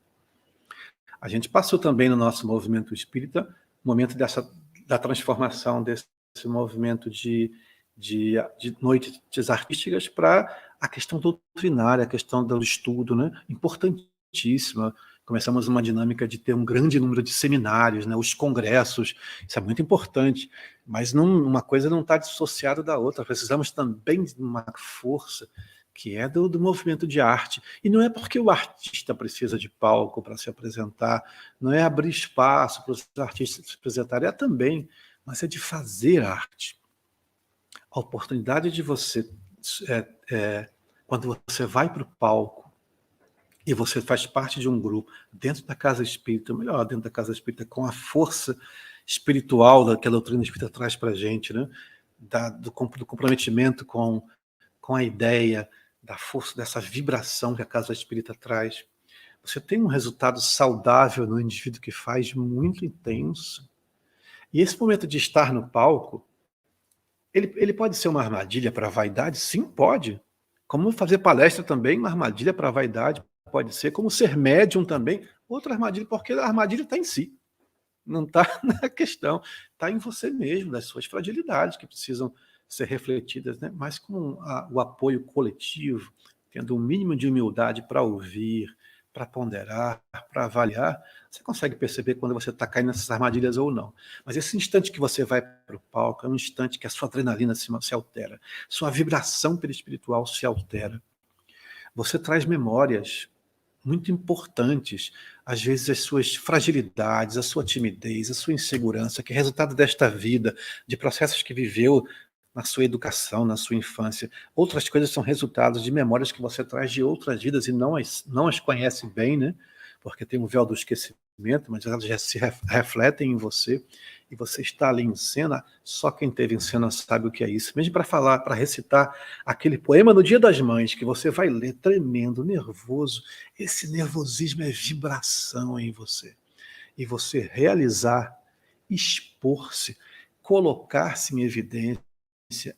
[SPEAKER 2] A gente passou também no nosso movimento espírita o momento da transformação desse movimento de noites artísticas para a questão doutrinária, a questão do estudo, né? Importantíssima. Começamos uma dinâmica de ter um grande número de seminários, né? Os congressos, isso é muito importante, mas uma coisa não está dissociada da outra. Precisamos também de uma força que é do movimento de arte. E não é porque o artista precisa de palco para se apresentar, não é abrir espaço para os artistas se apresentarem, é também, mas é de fazer arte. A oportunidade de você, quando você vai para o palco e você faz parte de um grupo dentro da casa espírita, melhor, dentro da casa espírita, com a força espiritual que a doutrina espírita traz para a gente, né? Do comprometimento com a ideia, da força, dessa vibração que a casa espírita traz. Você tem um resultado saudável no indivíduo que faz, muito intenso. E esse momento de estar no palco, ele pode ser uma armadilha para a vaidade? Sim, pode. Como fazer palestra também, uma armadilha para a vaidade, pode ser. Como ser médium também, outra armadilha, porque a armadilha está em si. Não está na questão, está em você mesmo, das suas fragilidades que precisam ser refletidas, né? Mas com o apoio coletivo, tendo um mínimo de humildade para ouvir, para ponderar, para avaliar, você consegue perceber quando você está caindo nessas armadilhas ou não. Mas esse instante que você vai para o palco é um instante que a sua adrenalina se altera, sua vibração perispiritual se altera. Você traz memórias muito importantes, às vezes as suas fragilidades, a sua timidez, a sua insegurança, que é resultado desta vida, de processos que viveu na sua educação, na sua infância. Outras coisas são resultados de memórias que você traz de outras vidas e não as conhece bem, né? Porque tem um véu do esquecimento, mas elas já se refletem em você, e você está ali em cena, só quem teve em cena sabe o que é isso. Mesmo para falar, para recitar aquele poema no Dia das Mães, que você vai ler tremendo, nervoso, esse nervosismo é vibração em você. E você realizar, expor-se, colocar-se em evidência,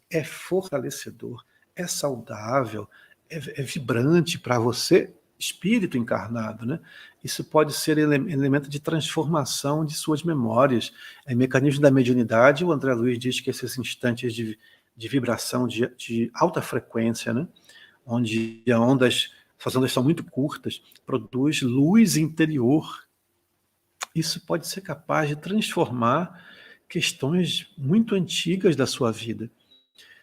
[SPEAKER 2] é fortalecedor, é saudável, é vibrante para você espírito encarnado, né? Isso pode ser elemento de transformação de suas memórias. É mecanismo da mediunidade. O André Luiz diz que esses instantes de vibração de alta frequência, né? Onde as ondas são muito curtas, produz luz interior. Isso pode ser capaz de transformar questões muito antigas da sua vida,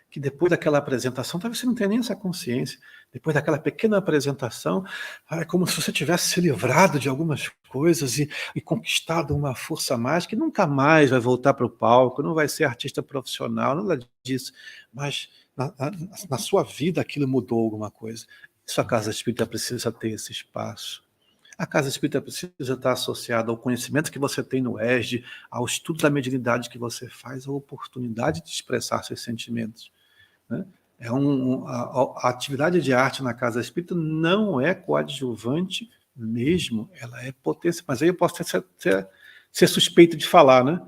[SPEAKER 2] que depois daquela apresentação, talvez você não tenha nem essa consciência, depois daquela pequena apresentação, é como se você tivesse se livrado de algumas coisas e conquistado uma força mais que nunca mais vai voltar para o palco, não vai ser artista profissional, nada disso, mas na sua vida aquilo mudou alguma coisa. Isso a Casa Espírita precisa ter esse espaço. A Casa Espírita precisa estar associada ao conhecimento que você tem no ESD, ao estudo da mediunidade que você faz, à oportunidade de expressar seus sentimentos, né? A atividade de arte na Casa Espírita não é coadjuvante mesmo, ela é potência. Mas aí eu posso ser suspeito de falar, né?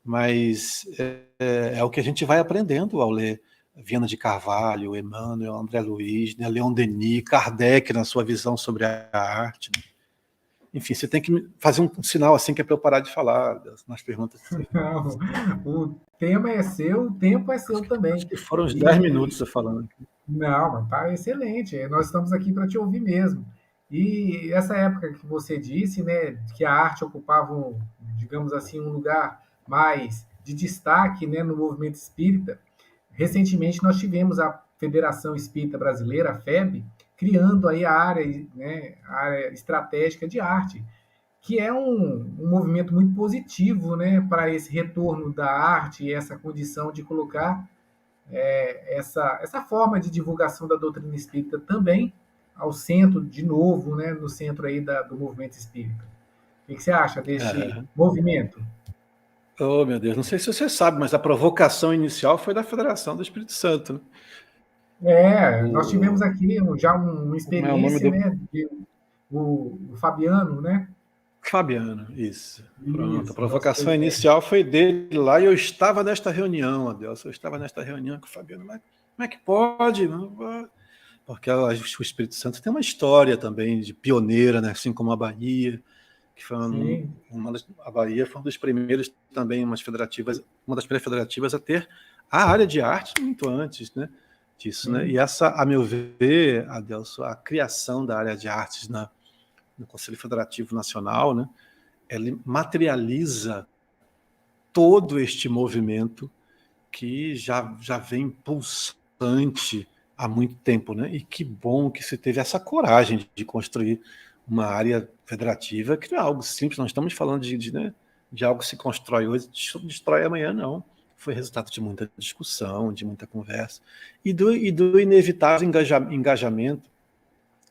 [SPEAKER 2] Mas é o que a gente vai aprendendo ao ler Viana de Carvalho, Emmanuel, André Luiz, né, Leon Denis, Kardec na sua visão sobre a arte, né? Enfim, você tem que fazer um sinal assim que é para eu parar de falar nas perguntas.
[SPEAKER 1] Não, o tema é seu, o tempo é seu também.
[SPEAKER 2] Acho que foram uns
[SPEAKER 1] E
[SPEAKER 2] 10 minutos eu falando.
[SPEAKER 1] não, mas tá excelente. Nós estamos aqui para te ouvir mesmo. E essa época que você disse, né, que a arte ocupava, digamos assim, um lugar mais de destaque, né, no movimento espírita. Recentemente nós tivemos a Federação Espírita Brasileira, a FEB, criando aí a área, né, a área estratégica de arte, que é um movimento muito positivo, né, para esse retorno da arte e essa condição de colocar essa forma de divulgação da doutrina espírita também ao centro, de novo, né, no centro aí do movimento espírita. O que você acha deste movimento?
[SPEAKER 2] Oh, meu Deus, não sei se você sabe, mas a provocação inicial foi da Federação do Espírito Santo, né?
[SPEAKER 1] Nós tivemos aqui já uma
[SPEAKER 2] Como é o nome
[SPEAKER 1] experiência,
[SPEAKER 2] do
[SPEAKER 1] né, o Fabiano, né?
[SPEAKER 2] Fabiano, isso. Pronto, a
[SPEAKER 1] Isso, nosso
[SPEAKER 2] provocação
[SPEAKER 1] presidente.
[SPEAKER 2] inicial foi dele lá e eu estava nesta reunião, Adelson, eu estava nesta reunião com o Fabiano, mas como é que pode? Não pode. Porque o Espírito Santo tem uma história também de pioneira, né? Assim como a Bahia, que foi a Bahia foi uma das primeiras também, uma das primeiras federativas a ter a área de arte muito antes, né, disso, né? E essa, a meu ver, Adelson, a criação da área de artes no Conselho Federativo Nacional, né, ele materializa todo este movimento que já vem pulsante há muito tempo, né? E que bom que se teve essa coragem de construir uma área federativa, que não é algo simples, nós estamos falando de algo que se constrói hoje, destrói amanhã, não. Foi resultado de muita discussão, de muita conversa, e do inevitável engajamento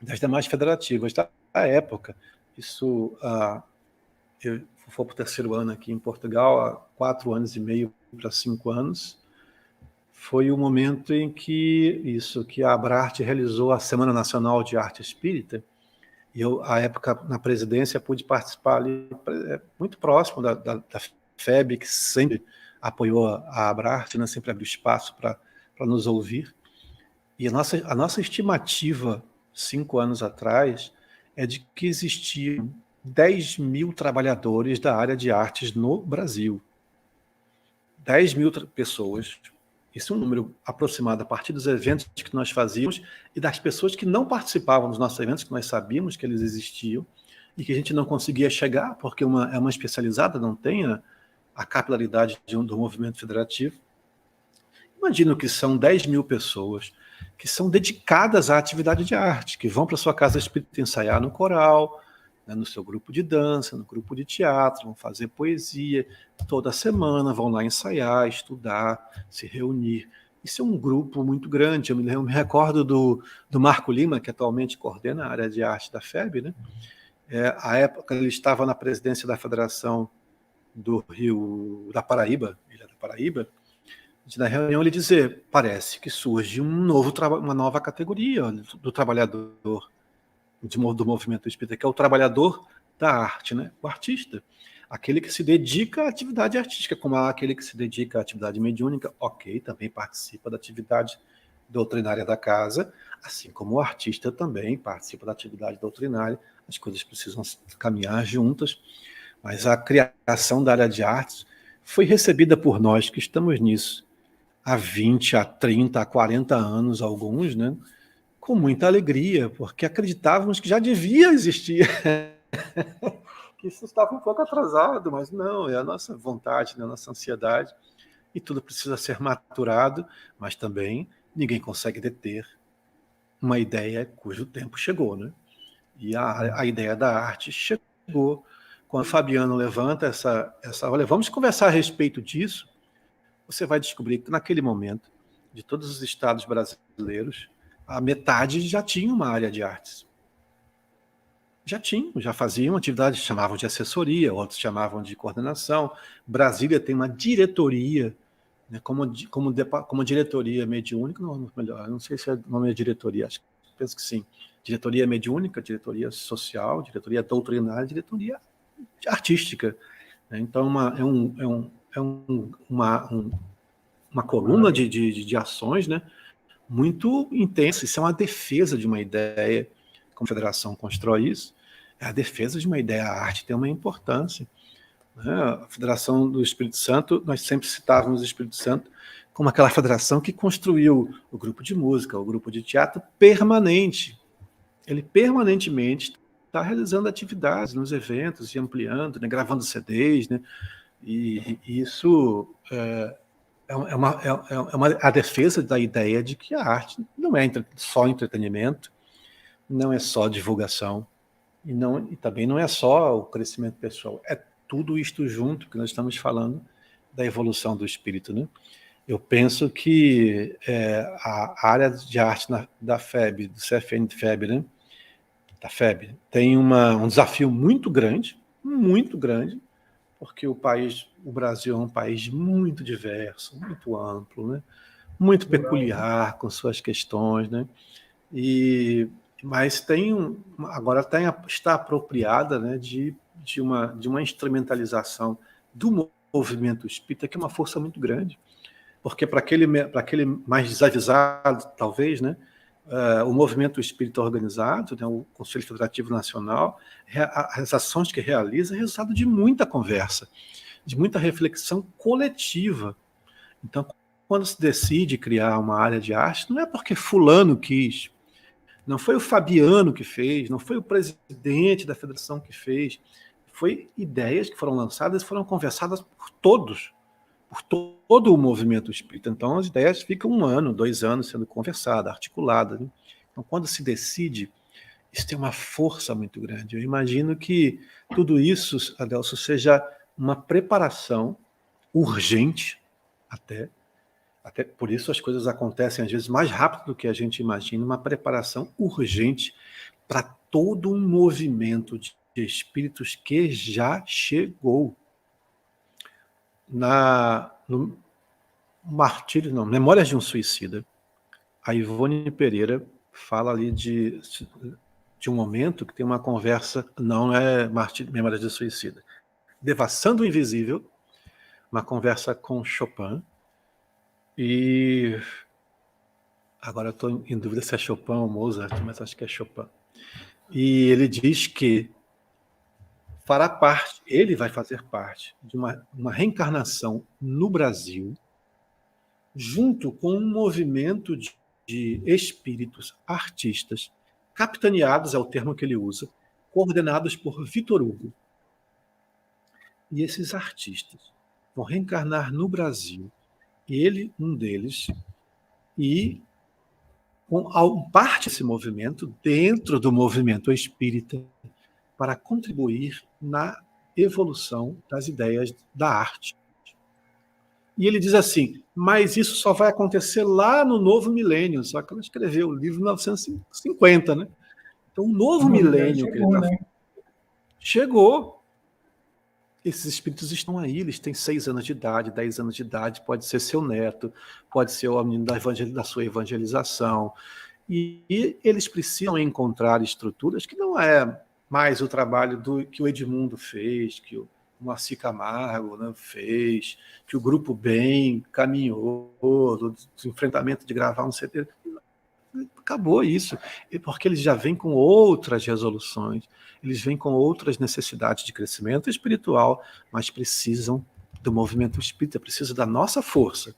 [SPEAKER 2] das demais federativas da época. Isso, eu vou para o terceiro ano aqui em Portugal, há 4 anos e meio para 5 anos, foi o momento em que a Abrarte realizou a Semana Nacional de Arte Espírita, e eu, à época, na presidência, pude participar ali, muito próximo da FEB, que sempre apoiou a Abrarte, né, sempre abriu espaço para nos ouvir. E a nossa estimativa, 5 anos atrás, é de que existiam 10 mil trabalhadores da área de artes no Brasil. 10 mil pessoas. Isso é um número aproximado a partir dos eventos que nós fazíamos e das pessoas que não participavam dos nossos eventos, que nós sabíamos que eles existiam e que a gente não conseguia chegar, porque é uma especializada, não tem a capilaridade do movimento federativo. Imagino que são 10 mil pessoas que são dedicadas à atividade de arte, que vão para sua casa espírita ensaiar no coral, né, no seu grupo de dança, no grupo de teatro, vão fazer poesia, toda semana vão lá ensaiar, estudar, se reunir. Isso é um grupo muito grande. Eu me recordo do Marco Lima, que atualmente coordena a área de arte da FEB, né? À época ele estava na presidência da Federação do Rio da Paraíba, Ilha da Paraíba. Na reunião ele dizia, parece que surge uma nova categoria do trabalhador, do movimento espírita, que é o trabalhador da arte, né? O artista, aquele que se dedica à atividade artística, como aquele que se dedica à atividade mediúnica, ok, também participa da atividade doutrinária da casa, assim como o artista também participa da atividade doutrinária. As coisas precisam caminhar juntas, mas a criação da área de artes foi recebida por nós que estamos nisso há 20, há 30, há 40 anos, alguns, né? Com muita alegria, porque acreditávamos que já devia existir. Que isso estava um pouco atrasado, mas não, é a nossa vontade, né? A nossa ansiedade, e tudo precisa ser maturado, mas também ninguém consegue deter uma ideia cujo tempo chegou, né? E a ideia da arte chegou. Quando o Fabiano levanta olha, vamos conversar a respeito disso, você vai descobrir que naquele momento, de todos os estados brasileiros, a metade já tinha uma área de artes. Já faziam atividades, chamavam de assessoria, outros chamavam de coordenação. Brasília tem uma diretoria, né, como diretoria mediúnica, não sei se o nome é diretoria, penso que sim. Diretoria mediúnica, diretoria social, diretoria doutrinária, diretoria artística. Então, uma coluna de ações, né, muito intensa. Isso é uma defesa de uma ideia, como a Federação constrói isso, é a defesa de uma ideia. A arte tem uma importância. Né? A Federação do Espírito Santo, nós sempre citávamos o Espírito Santo como aquela federação que construiu o grupo de música, o grupo de teatro permanente. Ele permanentemente está realizando atividades nos eventos e ampliando, né, gravando CDs, né, e isso a defesa da ideia de que a arte não é só entretenimento, não é só divulgação, e também não é só o crescimento pessoal, é tudo isto junto que nós estamos falando da evolução do espírito, né? Eu penso que a área de arte da FEB, do CFN de FEB, né? Da FEB, tem um desafio muito grande, porque o Brasil é um país muito diverso, muito amplo, né? Muito peculiar, com suas questões, né? Mas agora está apropriada, né, de uma instrumentalização do movimento espírita, que é uma força muito grande, porque para aquele mais desavisado, talvez, né, o movimento espírita organizado, né, o Conselho Federativo Nacional, as ações que realiza é resultado de muita conversa, de muita reflexão coletiva. Então, quando se decide criar uma área de arte, não é porque fulano quis, não foi o Fabiano que fez, não foi o presidente da federação que fez, foi ideias que foram lançadas e foram conversadas por todos, por todo o movimento espírita. Então, as ideias ficam 1 ano, 2 anos sendo conversadas, articuladas, né? Então, quando se decide, isso tem uma força muito grande. Eu imagino que tudo isso, Adelso, seja uma preparação urgente, até por isso as coisas acontecem às vezes mais rápido do que a gente imagina, uma preparação urgente para todo um movimento de espíritos que já chegou. No Martírio, não, Memórias de um Suicida, a Ivone Pereira fala ali de um momento que tem uma conversa, não é Memórias de Suicida, Devassando o Invisível, uma conversa com Chopin, e agora eu estou em dúvida se é Chopin ou Mozart, mas acho que é Chopin. E ele diz que ele vai fazer parte de uma reencarnação no Brasil, junto com um movimento de espíritos artistas, capitaneados, é o termo que ele usa, coordenados por Vitor Hugo. E esses artistas vão reencarnar no Brasil, ele, um deles, e com parte desse movimento, dentro do movimento espírita, para contribuir na evolução das ideias da arte. E ele diz assim, mas isso só vai acontecer lá no novo milênio, só que ela escreveu o livro em 1950, né? Então, o novo milênio chegou, né? Chegou. Esses espíritos estão aí, eles têm 6 anos de idade, 10 anos de idade, pode ser seu neto, pode ser o menino da sua evangelização. E eles precisam encontrar estruturas que não é mais o trabalho que o Edmundo fez, que o Moacir Camargo, né, fez, que o Grupo Bem caminhou, do enfrentamento de gravar um CD. Acabou isso, porque eles já vêm com outras resoluções, eles vêm com outras necessidades de crescimento espiritual, mas precisam do movimento espírita, precisam da nossa força,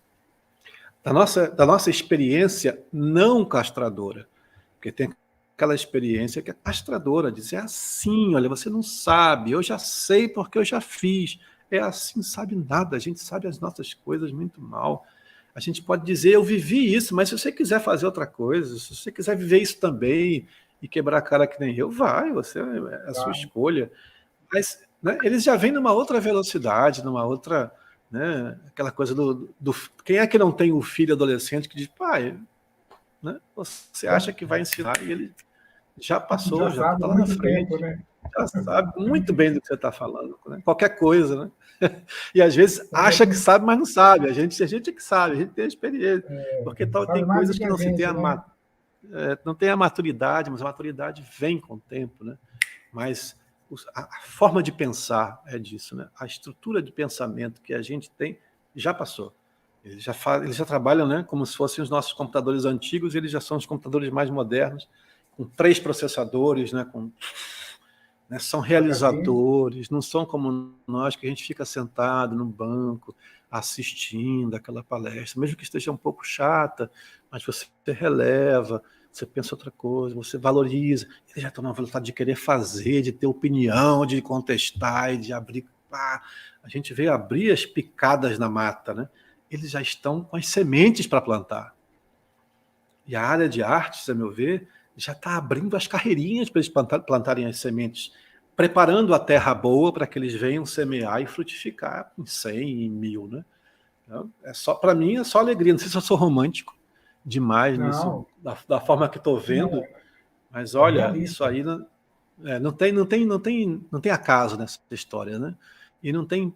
[SPEAKER 2] da nossa experiência não castradora, porque tem aquela experiência que é castradora, dizer assim, olha, você não sabe, eu já sei porque eu já fiz, é assim, sabe nada, a gente sabe as nossas coisas muito mal. A gente pode dizer, eu vivi isso, mas se você quiser fazer outra coisa, se você quiser viver isso também e quebrar a cara que nem eu, vai, é a sua escolha. Mas, né, eles já vêm numa outra velocidade, numa outra, né, aquela coisa quem é que não tem o filho adolescente que diz, pai, né, você acha que vai ensinar e ele já passou, já está lá na frente.
[SPEAKER 1] Tempo, né?
[SPEAKER 2] Já sabe muito bem do que você está falando, né? Qualquer coisa, né? E às vezes acha que sabe, mas não sabe. A gente é que sabe, a gente tem a experiência. Porque tem coisas que não se tem não tem a maturidade, mas a maturidade vem com o tempo, né? Mas a forma de pensar é disso, né? A estrutura de pensamento que a gente tem já passou. Eles já trabalham, né, como se fossem os nossos computadores antigos, eles já são os computadores mais modernos, com 3 processadores, né, né, são realizadores, não são como nós, que a gente fica sentado no banco, assistindo aquela palestra, mesmo que esteja um pouco chata, mas você releva, você pensa outra coisa, você valoriza, ele já está na vontade de querer fazer, de ter opinião, de contestar e de abrir. A gente veio abrir as picadas na mata, né? Eles já estão com as sementes para plantar. E a área de artes, a meu ver, já está abrindo as carreirinhas para eles plantarem as sementes, preparando a terra boa para que eles venham semear e frutificar em 100, em 1000, né? Então, para mim, é só alegria. Não sei se eu sou romântico demais nisso, da forma que estou vendo, mas olha, isso aí não tem acaso nessa história, né? E não tem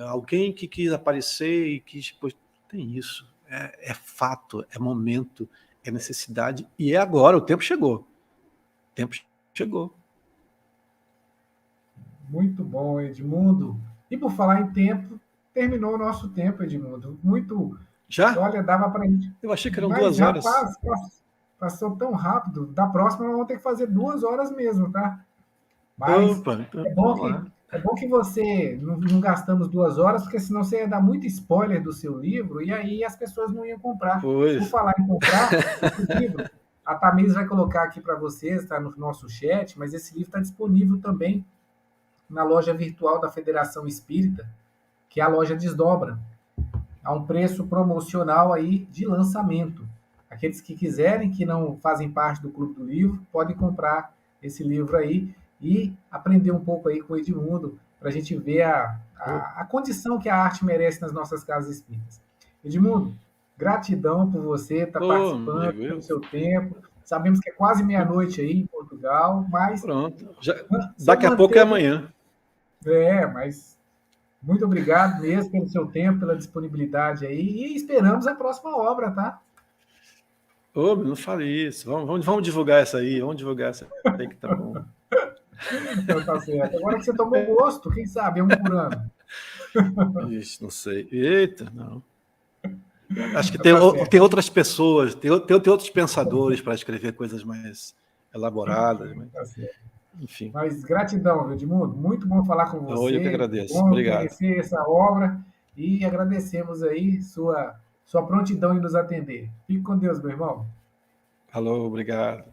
[SPEAKER 2] alguém que quis aparecer e quis... Tem isso. É fato, é momento, é necessidade, e é agora, o tempo chegou. O tempo chegou.
[SPEAKER 1] Muito bom, Edmundo. E por falar em tempo, terminou o nosso tempo, Edmundo. Muito.
[SPEAKER 2] Já?
[SPEAKER 1] Olha, dava para a gente.
[SPEAKER 2] Eu achei que eram 2 horas.
[SPEAKER 1] Rapaz, passou tão rápido. Da próxima, nós vamos ter que fazer 2 horas mesmo, tá? Mas
[SPEAKER 2] Opa, então,
[SPEAKER 1] é bom que você não gastamos 2 horas, porque senão você ia dar muito spoiler do seu livro e aí as pessoas não iam comprar.
[SPEAKER 2] Pois.
[SPEAKER 1] Por falar em comprar, esse livro, a Tamires vai colocar aqui para vocês, está no nosso chat, mas esse livro está disponível também na loja virtual da Federação Espírita, que é a loja Desdobra, a um preço promocional aí de lançamento. Aqueles que quiserem, que não fazem parte do Clube do Livro, podem comprar esse livro aí e aprender um pouco aí com o Edmundo, para a gente ver a condição que a arte merece nas nossas casas espíritas. Edmundo, gratidão por você estar participando do seu tempo. Sabemos que é quase meia-noite aí em Portugal, mas...
[SPEAKER 2] Pronto. Daqui a pouco é amanhã.
[SPEAKER 1] Mas muito obrigado mesmo pelo seu tempo, pela disponibilidade aí, e esperamos a próxima obra, tá?
[SPEAKER 2] Não fale isso. Vamos divulgar essa aí, que tá bom.
[SPEAKER 1] Então tá certo. Agora que você tomou gosto, quem sabe, é um por ano.
[SPEAKER 2] Isso, não sei. Eita, não. Acho que tem outras pessoas, tem outros pensadores para escrever coisas mais elaboradas.
[SPEAKER 1] Tá certo.
[SPEAKER 2] Enfim.
[SPEAKER 1] Mas gratidão, Edmundo. Muito bom falar com você.
[SPEAKER 2] Eu que agradeço.
[SPEAKER 1] Bom
[SPEAKER 2] Obrigado.
[SPEAKER 1] conhecer essa obra e agradecemos aí sua prontidão em nos atender. Fique com Deus, meu irmão.
[SPEAKER 2] Alô, obrigado.